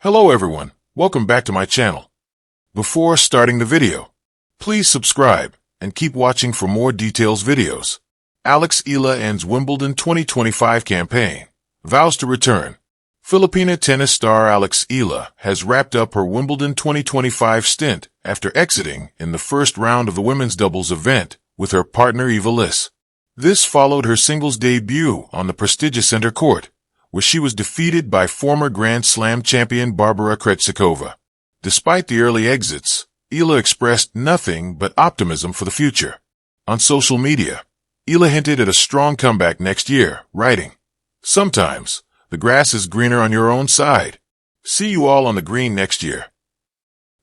Hello everyone, welcome back to my channel. Before starting the video, please subscribe and keep watching for more details videos. Eala ends Wimbledon 2025 campaign, vows to return. Filipina tennis star Eala has wrapped up her Wimbledon 2025 stint after exiting in the first round of the women's doubles event with her partner Eala. This followed her singles debut on the prestigious center court, where she was defeated by former Grand Slam champion Barbara Krejcikova. Despite the early exits, Eala expressed nothing but optimism for the future. On social media, Eala hinted at a strong comeback next year, writing, "Sometimes, the grass is greener on your own side. See you all on the green next year."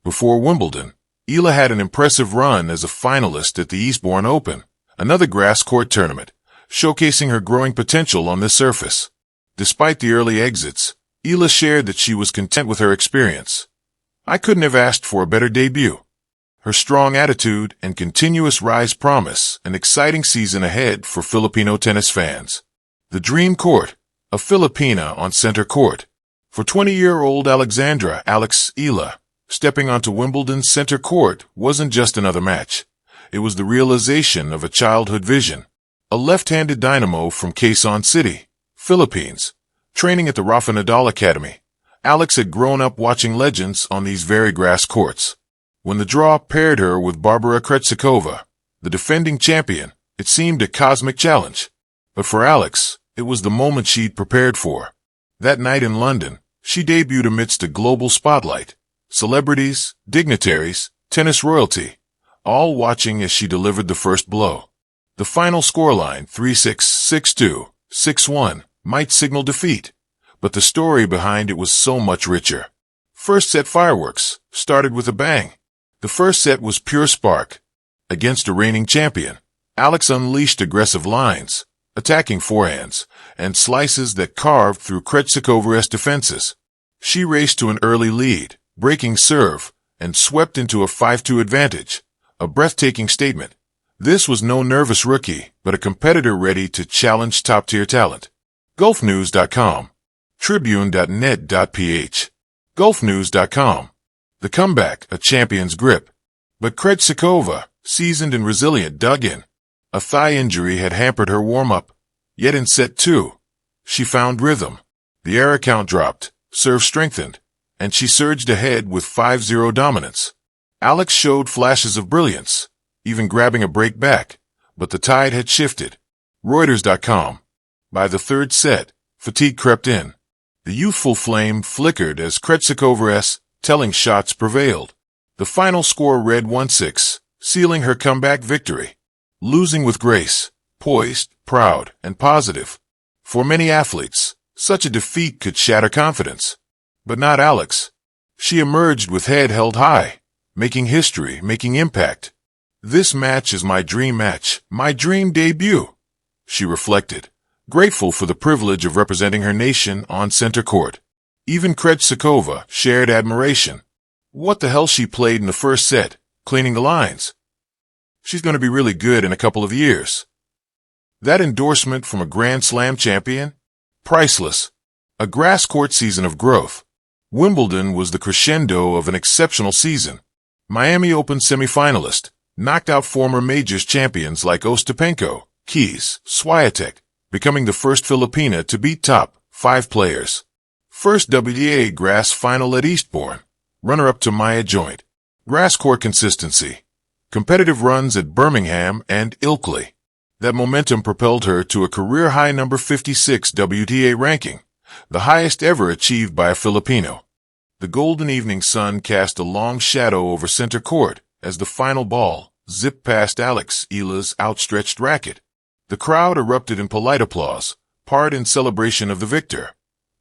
Before Wimbledon, Eala had an impressive run as a finalist at the Eastbourne Open, another grass court tournament, showcasing her growing potential on this surface. Despite the early exits, Eala shared that she was content with her experience. "I couldn't have asked for a better debut." Her strong attitude and continuous rise promise an exciting season ahead for Filipino tennis fans. The Dream Court, a Filipina on center court. For 20-year-old Alexandra Eala, stepping onto Wimbledon's center court wasn't just another match. It was the realization of a childhood vision. A left-handed dynamo from Quezon City, Philippines, training at the Rafa Nadal Academy, Alex had grown up watching legends on these very grass courts. When the draw paired her with Barbara Krejcikova, the defending champion, it seemed a cosmic challenge. But for Alex, it was the moment she'd prepared for. That night in London, she debuted amidst a global spotlight. Celebrities, dignitaries, tennis royalty, all watching as she delivered the first blow. The final scoreline, 3-6, 6-2, 6-1, might signal defeat, but the story behind it was so much richer. First set fireworks started with a bang. The first set was pure spark. Against a reigning champion, Alex unleashed aggressive lines, attacking forehands, and slices that carved through Krejcikova's defenses. She raced to an early lead, breaking serve, and swept into a 5-2 advantage, a breathtaking statement. This was no nervous rookie, but a competitor ready to challenge top-tier talent. Golfnews.com, Tribune.net.ph, Golfnews.com. The comeback, a champion's grip. But Krejcikova, seasoned and resilient, dug in. A thigh injury had hampered her warm-up. Yet in set 2, she found rhythm. The error count dropped, serve strengthened, and she surged ahead with 5-0 dominance. Alex showed flashes of brilliance, even grabbing a break back, but the tide had shifted. Reuters.com. By the third set, fatigue crept in. The youthful flame flickered as Krejcikova's telling shots prevailed. The final score read 1-6, sealing her comeback victory. Losing with grace, poised, proud, and positive. For many athletes, such a defeat could shatter confidence. But not Alex. She emerged with head held high, making history, making impact. "This match is my dream match, my dream debut," she reflected, grateful for the privilege of representing her nation on center court. Even Krejcikova shared admiration. What the hell she played in the first set, cleaning the lines. She's going to be really good in a couple of years. That endorsement from a Grand Slam champion? Priceless. A grass court season of growth. Wimbledon was the crescendo of an exceptional season. Miami Open semifinalist, knocked out former majors champions like Ostapenko, Keys, Swiatek, becoming the first Filipina to beat top 5 players. First WTA grass final at Eastbourne, runner-up to Maya Joint. Grass court consistency. Competitive runs at Birmingham and Ilkley. That momentum propelled her to a career-high number 56 WTA ranking, the highest ever achieved by a Filipino. The golden evening sun cast a long shadow over center court as the final ball zipped past Eala's outstretched racket. The crowd erupted in polite applause, part in celebration of the victor,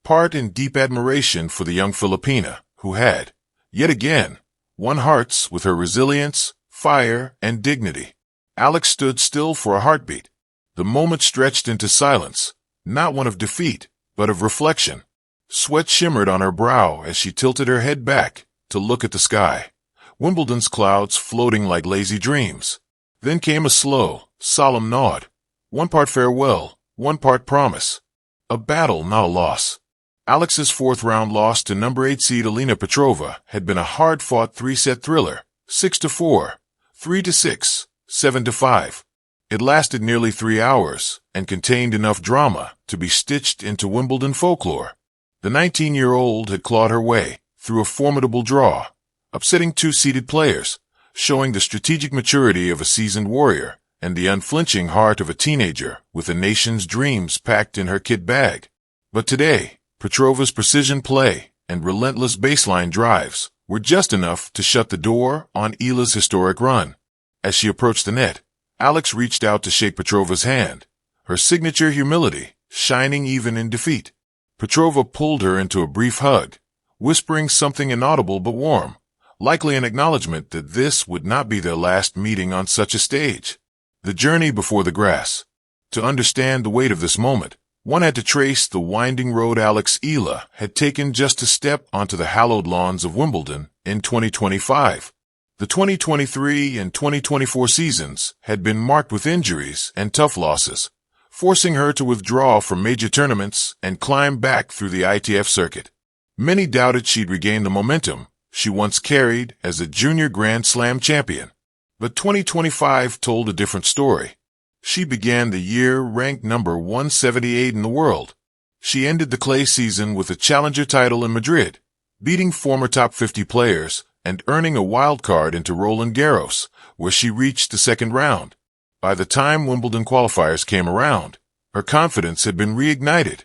part in deep admiration for the young Filipina, who had, yet again, won hearts with her resilience, fire, and dignity. Alex stood still for a heartbeat. The moment stretched into silence, not one of defeat, but of reflection. Sweat shimmered on her brow as she tilted her head back to look at the sky. Wimbledon's clouds floating like lazy dreams. Then came a slow, solemn nod. One part farewell, one part promise. A battle, not a loss. Alex's fourth-round loss to number 8 seed Elena Petrova had been a hard-fought three-set thriller, 6-4, 3-6, 7-5. It lasted nearly 3 hours and contained enough drama to be stitched into Wimbledon folklore. The 19-year-old had clawed her way through a formidable draw, upsetting two-seeded players, showing the strategic maturity of a seasoned warrior and the unflinching heart of a teenager with a nation's dreams packed in her kit bag. But today, Petrova's precision play and relentless baseline drives were just enough to shut the door on Eala's historic run. As she approached the net, Alex reached out to shake Petrova's hand, her signature humility shining even in defeat. Petrova pulled her into a brief hug, whispering something inaudible but warm, likely an acknowledgement that this would not be their last meeting on such a stage. The journey before the grass. To understand the weight of this moment, one had to trace the winding road Eala had taken just to step onto the hallowed lawns of Wimbledon in 2025. The 2023 and 2024 seasons had been marked with injuries and tough losses, forcing her to withdraw from major tournaments and climb back through the ITF circuit. Many doubted she'd regain the momentum she once carried as a junior Grand Slam champion. But 2025 told a different story. She began the year ranked number 178 in the world. She ended the clay season with a challenger title in Madrid, beating former top 50 players and earning a wild card into Roland Garros, where she reached the second round. By the time Wimbledon qualifiers came around, her confidence had been reignited,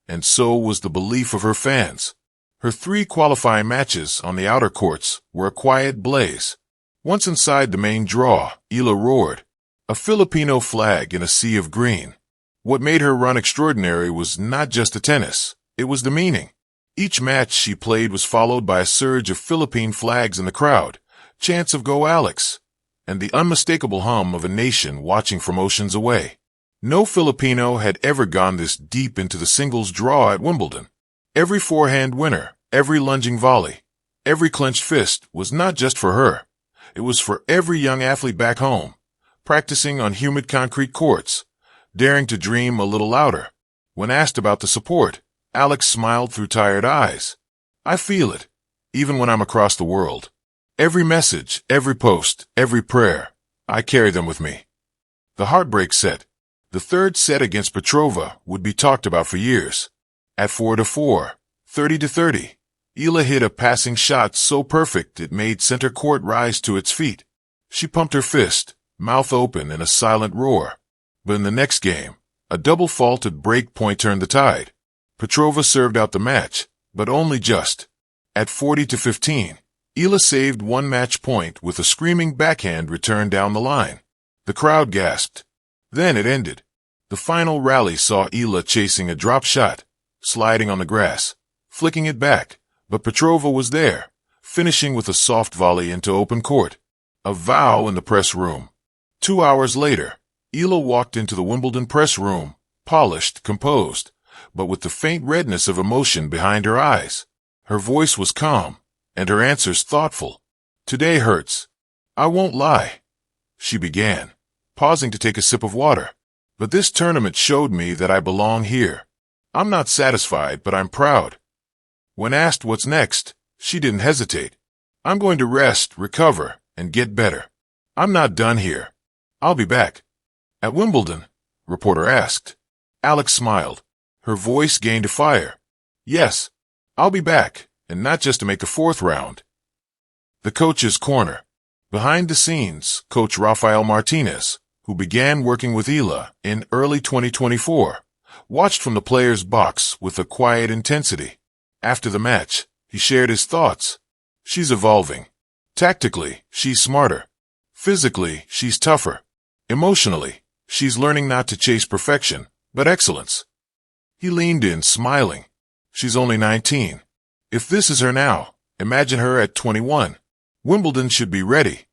and so was the belief of her fans. Her 3 qualifying matches on the outer courts were a quiet blaze. Once inside the main draw, Eala roared, a Filipino flag in a sea of green. What made her run extraordinary was not just the tennis, it was the meaning. Each match she played was followed by a surge of Philippine flags in the crowd, chants of "Go Alex," and the unmistakable hum of a nation watching from oceans away. No Filipino had ever gone this deep into the singles draw at Wimbledon. Every forehand winner, every lunging volley, every clenched fist was not just for her. It was for every young athlete back home, practicing on humid concrete courts, daring to dream a little louder. When asked about the support, Alex smiled through tired eyes. I feel it, even when I'm across the world. Every message, every post, every prayer, I carry them with me. The heartbreak set. The third set against Petrova would be talked about for years. At 4-4, 30-30, Eala hit a passing shot so perfect it made center court rise to its feet. She pumped her fist, mouth open in a silent roar. But in the next game, a double fault at break point turned the tide. Petrova served out the match, but only just. At 40-15, Eala saved one match point with a screaming backhand return down the line. The crowd gasped. Then it ended. The final rally saw Eala chasing a drop shot, sliding on the grass, flicking it back, but Petrova was there, finishing with a soft volley into open court. A vow in the press room. 2 hours later, Eala walked into the Wimbledon press room, polished, composed, but with the faint redness of emotion behind her eyes. Her voice was calm, and her answers thoughtful. Today hurts. I won't lie, she began, pausing to take a sip of water. But this tournament showed me that I belong here. I'm not satisfied, but I'm proud. When asked what's next, she didn't hesitate. I'm going to rest, recover, and get better. I'm not done here. I'll be back. At Wimbledon? Reporter asked. Alex smiled. Her voice gained a fire. Yes, I'll be back, and not just to make the fourth round. The coach's corner. Behind the scenes, Coach Rafael Martinez, who began working with Eala in early 2024, watched from the player's box with a quiet intensity. After the match, he shared his thoughts. She's evolving. Tactically, she's smarter. Physically, she's tougher. Emotionally, she's learning not to chase perfection, but excellence. He leaned in, smiling. She's only 19. If this is her now, imagine her at 21. Wimbledon should be ready.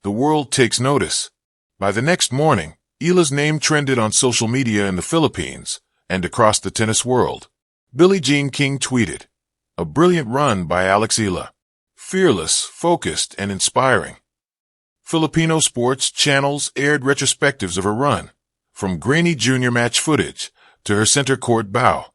The world takes notice. By the next morning, Eala's name trended on social media in the Philippines and across the tennis world. Billie Jean King tweeted, "A brilliant run by Eala. Fearless, focused, and inspiring." Filipino sports channels aired retrospectives of her run, from grainy junior match footage to her center court bow.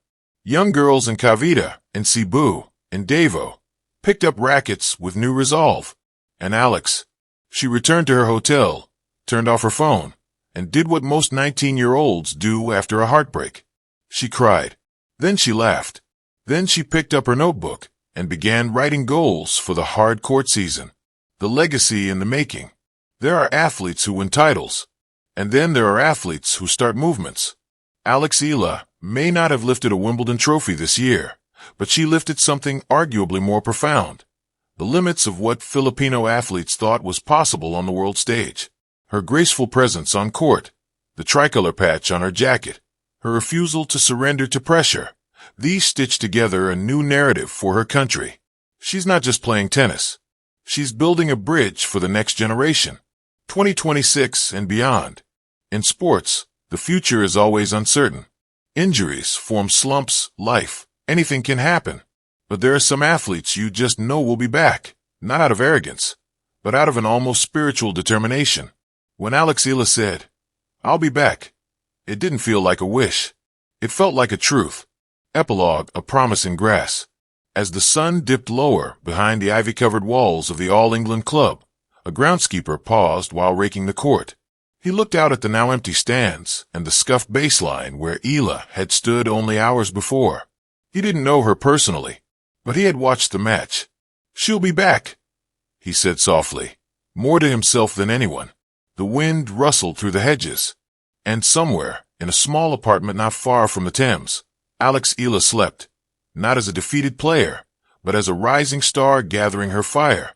Young girls in Cavite, in Cebu, in Davao, picked up rackets with new resolve. And Alex, she returned to her hotel, turned off her phone, and did what most 19-year-olds do after a heartbreak. She cried. Then she laughed. Then she picked up her notebook and began writing goals for the hard court season. The legacy in the making. There are athletes who win titles, and then there are athletes who start movements. Alex Eala may not have lifted a Wimbledon trophy this year, but she lifted something arguably more profound. The limits of what Filipino athletes thought was possible on the world stage. Her graceful presence on court, the tricolor patch on her jacket, her refusal to surrender to pressure, these stitch together a new narrative for her country. She's not just playing tennis. She's building a bridge for the next generation, 2026 and beyond. In sports, the future is always uncertain. Injuries form slumps, anything can happen. But there are some athletes you just know will be back, not out of arrogance, but out of an almost spiritual determination. When Alex Eala said, "I'll be back," it didn't feel like a wish. It felt like a truth. Epilogue, a promise in grass. As the sun dipped lower behind the ivy-covered walls of the All-England Club, a groundskeeper paused while raking the court. He looked out at the now empty stands and the scuffed baseline where Eala had stood only hours before. He didn't know her personally, but he had watched the match. "She'll be back," he said softly, more to himself than anyone. The wind rustled through the hedges, and somewhere, in a small apartment not far from the Thames, Alex Eala slept, not as a defeated player, but as a rising star gathering her fire.